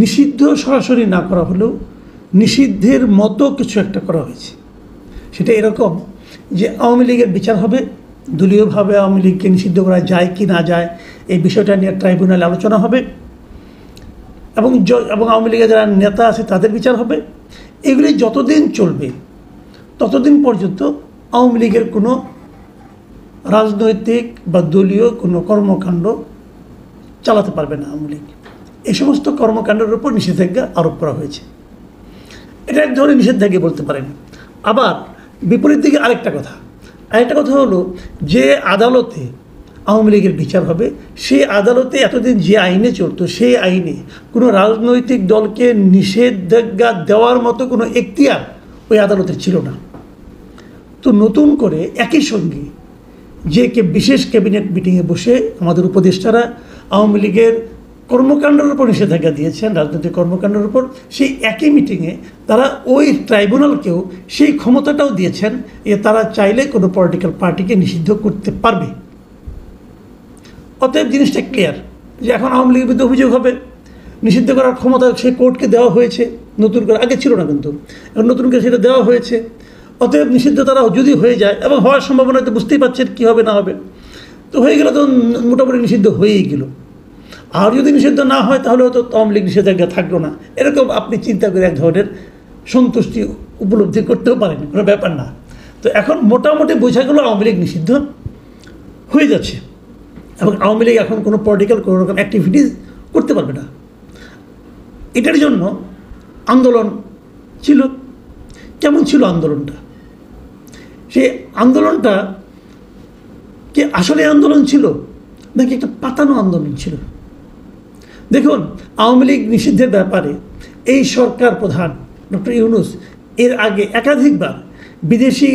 নিষিদ্ধ সরাসরি না করা হলেও নিষিদ্ধের মতো কিছু একটা করা হয়েছে। সেটা এরকম যে আওয়ামী লীগের বিচার হবে, দলীয়ভাবে আওয়ামী লীগকে নিষিদ্ধ করা যায় কি না যায় এই বিষয়টা নিয়ে ট্রাইব্যুনালে আলোচনা হবে এবং আওয়ামী লীগের যারা নেতা আছে তাদের বিচার হবে। এগুলি যতদিন চলবে ততদিন পর্যন্ত আওয়ামী লীগের কোনো রাজনৈতিক বা দলীয় কোনো কর্মকাণ্ড চালাতে পারবে না আওয়ামী লীগ। এই সমস্ত কর্মকাণ্ডের উপর নিষেধাজ্ঞা আরোপ করা হয়েছে। এটা এক ধরনের নিষেধাজ্ঞা বলতে পারেন। আবার বিপরীত দিকে আরেকটা কথা হলো যে আদালতে আওয়ামী লীগের বিচার হবে, সেই আদালতে এতদিন যে আইনে চলতো সেই আইনে কোনো রাজনৈতিক দলকে নিষেধাজ্ঞা দেওয়ার মতো কোনো এখতিয়ার ওই আদালতের ছিল না। তো নতুন করে একই সঙ্গে যে বিশেষ ক্যাবিনেট মিটিংয়ে বসে আমাদের উপদেষ্টারা আওয়ামী লীগের কর্মকাণ্ডের উপর নিষেধাজ্ঞা দিয়েছেন, রাজনৈতিক কর্মকাণ্ডের উপর, সেই একই মিটিংয়ে তারা ওই ট্রাইব্যুনালকেও সেই ক্ষমতাটাও দিয়েছেন যে তারা চাইলে কোনো পলিটিক্যাল পার্টিকে নিষিদ্ধ করতে পারবে। অতএব জিনিসটা ক্লিয়ার যে এখন আওয়ামী লীগের বিরুদ্ধে অভিযোগ হবে, নিষিদ্ধ করার ক্ষমতা সেই কোর্টকে দেওয়া হয়েছে, নতুন করে, আগে ছিল না কিন্তু এখন নতুন করে সেটা দেওয়া হয়েছে। অতএব নিষিদ্ধ তারা যদি হয়ে যায় এবং হওয়ার সম্ভাবনা তো বুঝতেই পারছেন কী হবে না হবে, তো হয়ে গেলে তো মোটামুটি নিষিদ্ধ হয়েই গেল। আর যদি নিষিদ্ধ না হয় তাহলে হয়তো আওয়ামী লীগ নিষেধাজ্ঞা থাকলো না, এরকম আপনি চিন্তা করে এক ধরনের সন্তুষ্টি উপলব্ধি করতেও পারেন, কোনো ব্যাপার না। তো এখন মোটামুটি বোঝা গেল আওয়ামী লীগ নিষিদ্ধ হয়ে যাচ্ছে এবং আওয়ামী লীগ এখন কোনো পলিটিক্যাল কোনো রকম অ্যাক্টিভিটিস করতে পারবে না। এটার জন্য আন্দোলন ছিল। কেমন ছিল আন্দোলনটা? সেই আন্দোলনটা কি আসলে আন্দোলন ছিল নাকি একটা পাতানো আন্দোলন ছিল? দেখুন, আওয়ামী লীগ নিষিদ্ধের ব্যাপারে এই সরকার প্রধান ডক্টর ইউনূস এর আগে একাধিকবার বিদেশি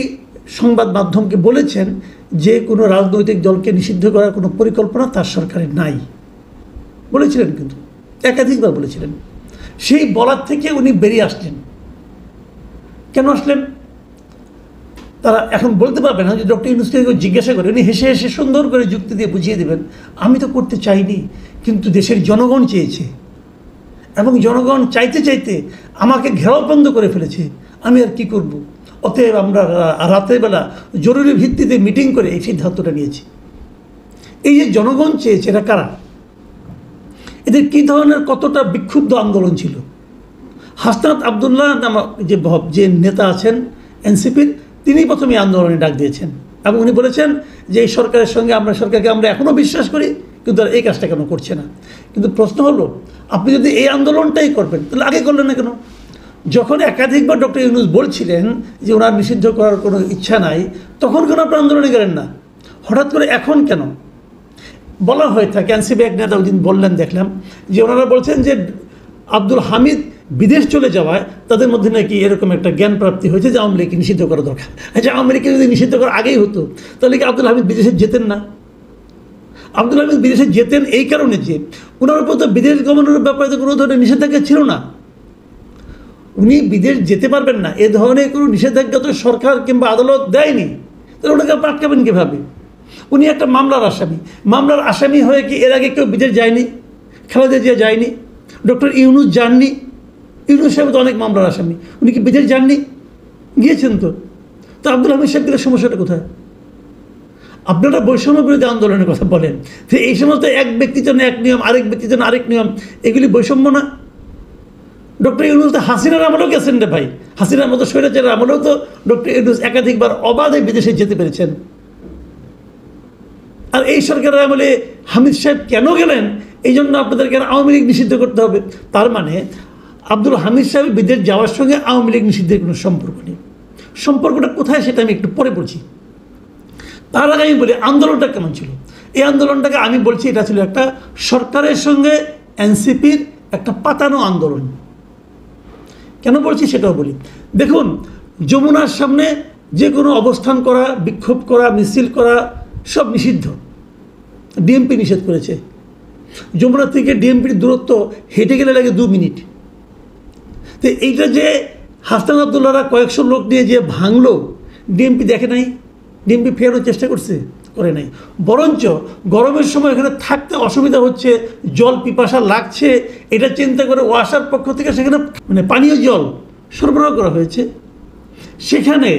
সংবাদ মাধ্যমকে বলেছেন যে কোনো রাজনৈতিক দলকে নিষিদ্ধ করার কোনো পরিকল্পনা তার সরকারের নাই, বলেছিলেন, কিন্তু একাধিকবার বলেছিলেন। সেই বলার থেকে উনি বেরিয়ে আসলেন। কেন আসলেন তারা এখন বলতে পারবেন না। যে ডক্টর ইউনূসকে জিজ্ঞাসা করে উনি হেসে হেসে সুন্দর করে যুক্তি দিয়ে বুঝিয়ে দেবেন, আমি তো করতে চাইনি, কিন্তু দেশের জনগণ চেয়েছে এবং জনগণ চাইতে চাইতে আমাকে ঘেরাও বন্ধ করে ফেলেছে, আমি আর কি করব। অতএব আমরা রাতের বেলা জরুরি ভিত্তিতে মিটিং করে এই সিদ্ধান্তটা নিয়েছি। এই যে জনগণ চেয়েছে, এরা কারা? এদের কী ধরনের কতটা বিক্ষুব্ধ আন্দোলন ছিল? হাসনাত আবদুল্লাহ নামক যে নেতা আছেন এনসিপির, তিনি প্রথমে আন্দোলনে ডাক দিয়েছেন এবং উনি বলেছেন যে এই সরকারের সঙ্গে সরকারকে আমরা এখনও বিশ্বাস করি, কিন্তু এই কাজটা কেন করছে না। কিন্তু প্রশ্ন হলো, আপনি যদি এই আন্দোলনটাই করবেন তাহলে আগে করলেন না কেন? যখন একাধিকবার ডক্টর ইউনূস বলছিলেন যে ওনার নিষিদ্ধ করার কোনো ইচ্ছা নাই, তখন কেন আপনার আন্দোলনে গেলেন না? হঠাৎ করে এখন কেন? বলা হয়ে থাকে, এনসিপি এক নেতা ওই দিন বললেন, দেখলাম যে ওনারা বলছেন যে আব্দুল হামিদ বিদেশ চলে যাওয়ায় তাদের মধ্যে নাকি এরকম একটা জ্ঞান প্রাপ্তি হয়েছে যে আওয়ামী লীগকে নিষিদ্ধ করা দরকার। আচ্ছা, আওয়ামী লীগকে যদি নিষিদ্ধ করা আগেই হতো তাহলে কি আব্দুল হামিদ বিদেশে যেতেন না? আব্দুল হামিদ বিদেশে যেতেন এই কারণে যে ওনার উপর তো বিদেশ গমনের ব্যাপারে তো কোনো ধরনের নিষেধাজ্ঞা ছিল না। উনি বিদেশ যেতে পারবেন না এ ধরনের কোনো নিষেধাজ্ঞা তো সরকার কিংবা আদালত দেয়নি, তাহলে ওনাকে আটকাবেন কীভাবে? উনি একটা মামলার আসামি হয়ে কি এর আগে কেউ বিদেশ যায়নি? খালেদা জিয়া যায়নি, ডক্টর ইউনূস যাননি, ইউনূস সাহেব তো অনেক মামলার আসামি, উনি কি বিদেশ যাননি? গিয়েছেন তো। তো আব্দুল হামিদ সাহেব গেলে সমস্যাটা কোথায়? আপনারা বৈষম্য বিরোধী আন্দোলনের কথা বলেন, তো এই সমস্ত এক ব্যক্তির জন্য এক নিয়ম, আরেক ব্যক্তির জন্য আরেক নিয়ম, এগুলি বৈষম্য না? ডক্টর ইউনূস তো হাসিনার আমলেও গেছেন রে ভাই, হাসিনার মতো স্বৈরাচারের আমলেও তো ডক্টর ইউনূস একাধিকবার অবাধে বিদেশে যেতে পেরেছেন। আর এই সরকারের আমলে হামিদ সাহেব কেন গেলেন? এই জন্য আপনাদেরকে আওয়ামী লীগ নিষিদ্ধ করতে হবে। তার মানে আব্দুল হামিদ সাহেব বিদেশ যাওয়ার সঙ্গে আওয়ামী লীগ নিষিদ্ধের কোনো সম্পর্ক নেই। সম্পর্কটা কোথায় সেটা আমি একটু পরে বলছি। তার আগে আমি বলি আন্দোলনটা কেমন ছিল। এই আন্দোলনটাকে আমি বলছি এটা ছিল একটা সরকারের সঙ্গে এনসিপির একটা পাতানো আন্দোলন। কেন বলছি সেটাও বলি। দেখুন, যমুনার সামনে যে কোনো অবস্থান করা, বিক্ষোভ করা, মিছিল করা সব নিষিদ্ধ। ডিএমপি নিষেধ করেছে। যমুনা থেকে ডিএমপির দূরত্ব হেঁটে গেলে লাগে 2 মিনিট। তো এইটা যে হাসনাত আবদুল্লাহরা কয়েকশো লোক নিয়ে যে ভাঙলো, ডিএমপি দেখে নাই? ডিএমপি ফেরানোর চেষ্টা করছে? করে নাই, বরঞ্চ গরমের সময় এখানে থাকতে অসুবিধা হচ্ছে, জল পিপাসা লাগছে, এটা চিন্তা করে ওয়াসার পক্ষ থেকে সেখানে মানে পানীয় জল সরবরাহ করা হয়েছে। সেখানে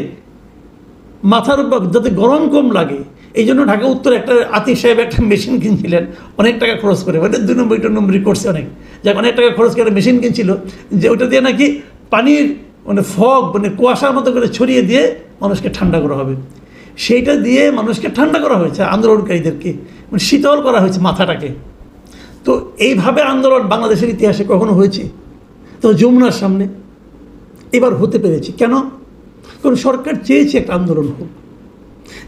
মাথার উপর যাতে গরম কম লাগে এই জন্য ঢাকা উত্তরে একটা আতিক সাহেব একটা মেশিন কিনছিলেন অনেক টাকা খরচ করে, মানে 2 নম্বরই করছে অনেক, যাক অনেক টাকা খরচ করে মেশিন কিনছিল, যে ওটা দিয়ে নাকি পানির মানে ফগ মানে কুয়াশার মতো করে ছড়িয়ে দিয়ে মানুষকে ঠান্ডা করা হবে। সেইটা দিয়ে মানুষকে ঠান্ডা করা হয়েছে, আন্দোলনকারীদেরকে মানে শীতল করা হয়েছে মাথাটাকে। তো এইভাবে আন্দোলন বাংলাদেশের ইতিহাসে কখনো হয়েছে? তো যমুনার সামনে এবার হতে পেরেছে কেন? কারণ সরকার চেয়েছে একটা আন্দোলন হোক।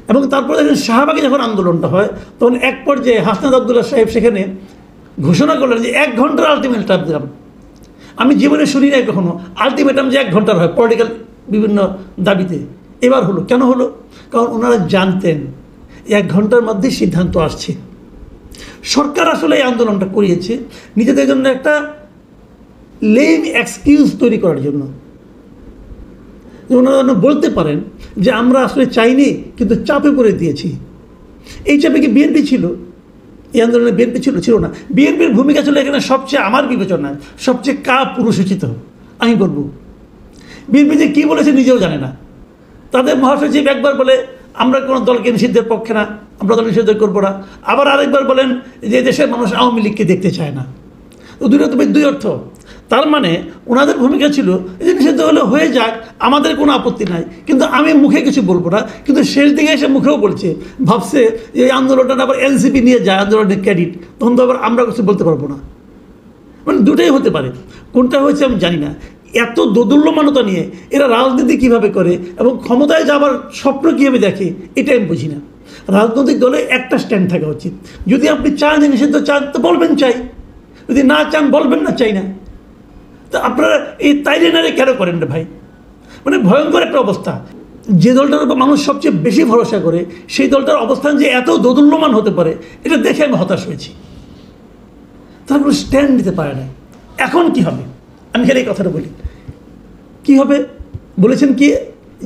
এবং তারপরে দেখেন শাহবাগে যখন আন্দোলনটা হয় তখন এক পর্যায়ে হাসনাত আবদুল্লাহ সাহেব সেখানে ঘোষণা করলেন যে 1 ঘন্টার আলটিমেটাম দিলাম। আমি জীবনে শুনি নাই কখনো আলটিমেটাম যে 1 ঘন্টার হয় পলিটিক্যাল বিভিন্ন দাবিতে। এবার হলো, কেন হলো? কারণ ওনারা জানতেন 1 ঘন্টার মধ্যে সিদ্ধান্ত আসছে। সরকার আসলে এই আন্দোলনটা করিয়েছে নিজেদের জন্য একটা লেম এক্সকিউজ তৈরি করার জন্য। ওনারা বলতে পারেন যে আমরা আসলে চাইনি কিন্তু চাপে পড়ে দিয়েছি। এই চাপে কি বিএনপি ছিল? এই আন্দোলনে বিএনপি ছিল না। বিএনপির ভূমিকা ছিল এখানে সবচেয়ে, আমার বিবেচনায় সবচেয়ে পুরুষোচিত। আমি বলবো বিএনপি যে কী বলেছে নিজেও জানে না। তাদের মহাসচিব একবার বলে আমরা কোনো দলকে নিষিদ্ধের পক্ষে না, আমরা দল নিষিদ্ধ করবো না, আবার আরেকবার বলেন যে দেশের মানুষ আওয়ামী লীগকে দেখতে চায় না। তো দুই অর্থ। তার মানে ওনাদের ভূমিকা ছিল যে নিষিদ্ধ হলে হয়ে যাক, আমাদের কোনো আপত্তি নাই, কিন্তু আমি মুখে কিছু বলবো না। কিন্তু শেষ দিকে এসে মুখেও বলছে, ভাবছে যে এই আন্দোলনটা আবার এনসিপি নিয়ে যায় আন্দোলনের ক্রেডিট, তখন তো আবার আমরা কিছু বলতে পারবো না। মানে দুটোই হতে পারে, কোনটা হয়েছে আমি জানি না। এত দোদুল্যমানতা নিয়ে এরা রাজনীতি কিভাবে করে এবং ক্ষমতায় যাবার স্বপ্ন কীভাবে দেখে এটা আমি বুঝি না। রাজনৈতিক দলে একটা স্ট্যান্ড থাকা উচিত। যদি আপনি চান যে নিষিদ্ধ চান তো বলবেন চাই, যদি না চান বলবেন না চাই না। তো আপনারা এই তাইলেনারে কেন করেন না ভাই? মানে ভয়ঙ্কর একটা অবস্থা। যে দলটার উপর মানুষ সবচেয়ে বেশি ভরসা করে সেই দলটার অবস্থান যে এত দোদুল্যমান হতে পারে এটা দেখে আমি হতাশ হয়েছি। তারা কোনো স্ট্যান্ড নিতে পারে না। এখন কি হবে? আমি খালি এই কথাটা বলি, কি হবে? বলেছেন কি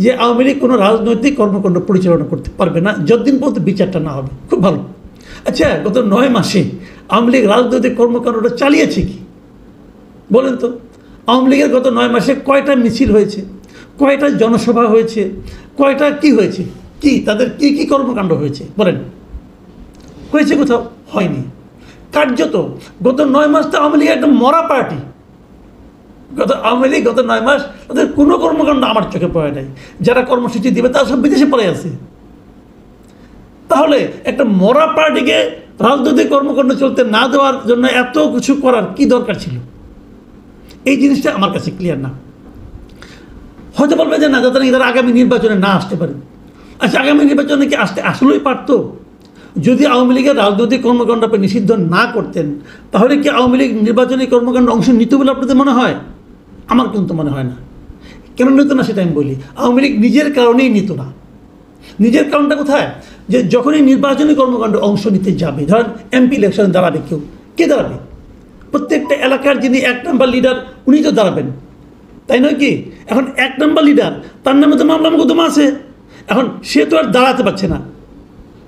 যে আওয়ামী লীগ কোনো রাজনৈতিক কর্মকাণ্ড পরিচালনা করতে পারবে না যতদিন পর্যন্ত বিচারটা না হবে। খুব ভালো। আচ্ছা, গত 9 মাসে আওয়ামী লীগ রাজনৈতিক কর্মকাণ্ডটা চালিয়েছে কি বলেন তো? আওয়ামী লীগের গত 9 মাসে কয়টা মিছিল হয়েছে, কয়টা জনসভা হয়েছে, কয়টা কি হয়েছে, কি তাদের কি কি কর্মকাণ্ড হয়েছে বলেন? হয়েছে কোথাও? হয়নি। কার্যত গত 9 মাস তো আওয়ামী লীগের একটা মরা পার্টি। আওয়ামী লীগ গত 9 মাস তাদের কোনো কর্মকাণ্ড আমার চোখে পড়ে নাই। যারা কর্মসূচি দিবে তারা সব বিদেশে পড়ে আছে। তাহলে একটা মরা পার্টিকে রাজনৈতিক কর্মকাণ্ড চলতে না দেওয়ার জন্য এত কিছু করার কি দরকার ছিল? এই জিনিসটা আমার কাছে ক্লিয়ার না। হয়তো বলবে যে না, যাতে নাকি তারা আগামী নির্বাচনে না আসতে পারে। আচ্ছা, আগামী নির্বাচনে কি আসলেই পারতো? যদি আওয়ামী লীগের রাজনৈতিক কর্মকাণ্ড আপনি নিষিদ্ধ না করতেন তাহলে কি আওয়ামী লীগ নির্বাচনী কর্মকাণ্ডে অংশ নিত বলে আপনাদের মনে হয়? আমার কিন্তু মনে হয় না। কেন নিত না সেটা আমি বলি। আওয়ামী লীগ নিজের কারণেই নিত না। নিজের কারণটা কোথায়? যে যখনই নির্বাচনী কর্মকাণ্ডে অংশ নিতে যাবে, ধরেন এমপি ইলেকশনে দাঁড়াবে, কে দাঁড়াবে? প্রত্যেকটা এলাকার যিনি 1 নম্বর লিডার উনি তো দাঁড়াবেন, তাই নয় কি? এখন 1 নম্বর লিডার, তার নামে তো মামলা মোকদ্দমা আছে। এখন সে তো আর দাঁড়াতে পারছে না,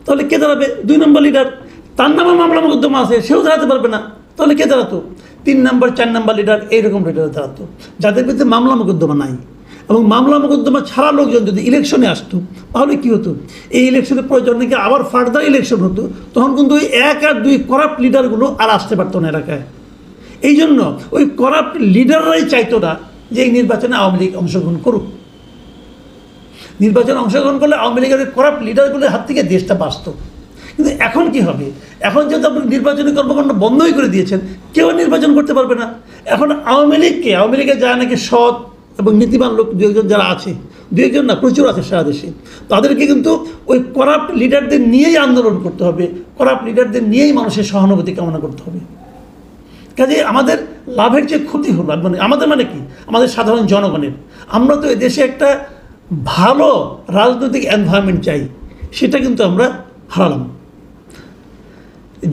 তাহলে কে দাঁড়াবে? 2 নম্বর লিডার, তার নামে মামলা মোকদ্দমা আছে, সেও দাঁড়াতে পারবে না, তাহলে কে দাঁড়াতো? 3 নম্বর 4 নম্বর লিডার, এইরকম লিডার দাঁড়াতো যাদের বিরুদ্ধে মামলা মোকদ্দমা নাই। এবং মামলা মোকদ্দমা ছাড়া লোকজন যদি ইলেকশনে আসতো তাহলে কী হতো? এই ইলেকশনের প্রয়োজন নাকি আবার ফার্দার ইলেকশন হতো, তখন কিন্তু ওই 1 আর 2 করাপ্ট লিডারগুলো আর আসতে পারতো না এলাকায়। এই জন্য ওই করাপ্ট লিডাররাই চাইতো না যে এই নির্বাচনে আওয়ামী লীগ অংশগ্রহণ করুক। নির্বাচনে অংশগ্রহণ করলে আওয়ামী লীগের করাপ্ট লিডারগুলোর হাত থেকে দেশটা বাঁচত। কিন্তু এখন কি হবে? এখন যেহেতু আপনি নির্বাচনী কর্মকাণ্ড বন্ধই করে দিয়েছেন, কেউ নির্বাচন করতে পারবে না। এখন আওয়ামী লীগের যারা নাকি সৎ এবং নীতিবান লোক 2-1 যারা আছে, 2-1 না প্রচুর আছে সারা দেশে, তাদেরকে কিন্তু ওই করাপ্ট লিডারদের নিয়েই আন্দোলন করতে হবে, করাপ্ট লিডারদের নিয়েই মানুষের সহানুভূতি কামনা করতে হবে। কাজে আমাদের লাভের যে ক্ষতি হলো, মানে আমাদের মানে কি, আমাদের সাধারণ জনগণের। আমরা তো এদেশে একটা ভালো রাজনৈতিক এনভায়রনমেন্ট চাই, সেটা কিন্তু আমরা হারালাম।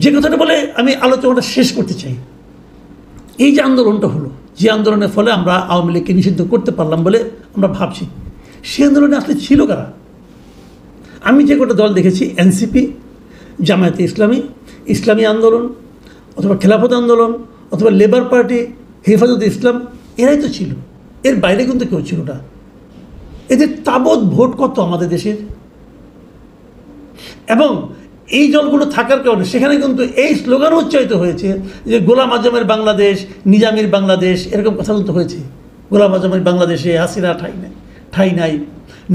যে কথাটা বলে আমি আলোচনাটা শেষ করতে চাই, এই যে আন্দোলনটা হলো, যে আন্দোলনের ফলে আমরা আওয়ামী লীগকে নিষিদ্ধ করতে পারলাম বলে আমরা ভাবছি, সেই আন্দোলনে আসলে ছিল কারা? আমি যে কটা দল দেখেছি, এনসিপি, জামায়াতে ইসলামী, ইসলামী আন্দোলন, অথবা খেলাফত আন্দোলন, অথবা লেবার পার্টি, হেফাজতে ইসলাম, এরাই তো ছিল, এর বাইরে কিন্তু কেউ ছিল না। এদের তাবৎ ভোট কত আমাদের দেশের, এবং এই দলগুলো থাকার কারণে সেখানে কিন্তু এই স্লোগান উচ্চারিত হয়েছে যে গোলাম আজমের বাংলাদেশ, নিজামীর বাংলাদেশ, এরকম কথা কিন্তু হয়েছে। গোলাম আজমের বাংলাদেশে হাসিনা ঠাঁই নাই,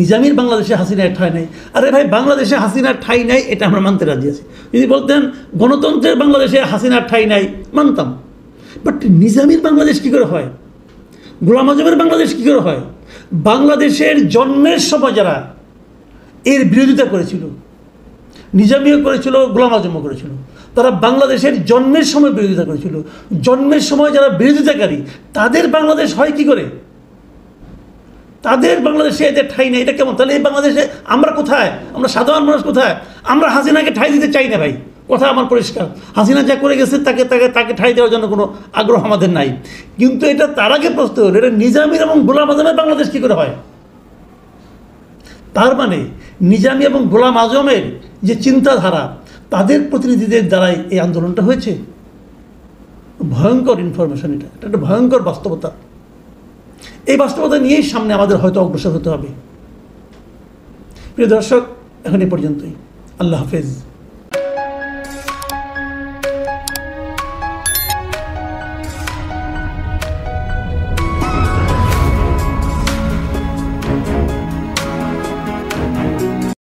নিজামীর বাংলাদেশে হাসিনার ঠাঁই নাই। আরে ভাই, বাংলাদেশে হাসিনার ঠাঁই নাই এটা আমরা মানতে রাজি আছি। যদি বলতেন গণতন্ত্রের বাংলাদেশে হাসিনার ঠাঁই নাই, মানতাম। বাট নিজামীর বাংলাদেশ কী করে হয়, গোলাম আজমের বাংলাদেশ কী করে হয়? বাংলাদেশের জন্মের সময় যারা এর বিরোধিতা করেছিল, নিজামীও করেছিল, গোলাম আজমও করেছিল, তারা বাংলাদেশের জন্মের সময় বিরোধিতা করেছিল। জন্মের সময় যারা বিরোধিতাকারী তাদের বাংলাদেশ হয় কি করে? তাদের বাংলাদেশে এদের ঠাঁই নেই, এটা কেমন? তাহলে এই বাংলাদেশে আমরা কোথায়? আমরা সাধারণ মানুষ কোথায়? আমরা হাসিনাকে ঠাঁই দিতে চাই না ভাই, কথা আমার পরিষ্কার। হাসিনা যা করে গেছে তাকে ঠাঁই দেওয়ার জন্য কোনো আগ্রহ আমাদের নাই। কিন্তু এটা তার আগে প্রশ্ন হলো, এটা নিজামীর এবং গোলাম আজমের বাংলাদেশ কী করে হয়? তার মানে নিজামী এবং গোলাম আজমের যে চিন্তাধারা, তাদের প্রতিনিধিদের দ্বারাই এই আন্দোলনটা হয়েছে। ভয়ঙ্কর ইনফরমেশন, এটা একটা ভয়ঙ্কর বাস্তবতা। এই বাস্তবতা নিয়েই সামনে আমাদের হয়তো অগ্রসর হতে হবে। প্রিয় দর্শক, এখন এই পর্যন্তই। আল্লাহ হাফেজ।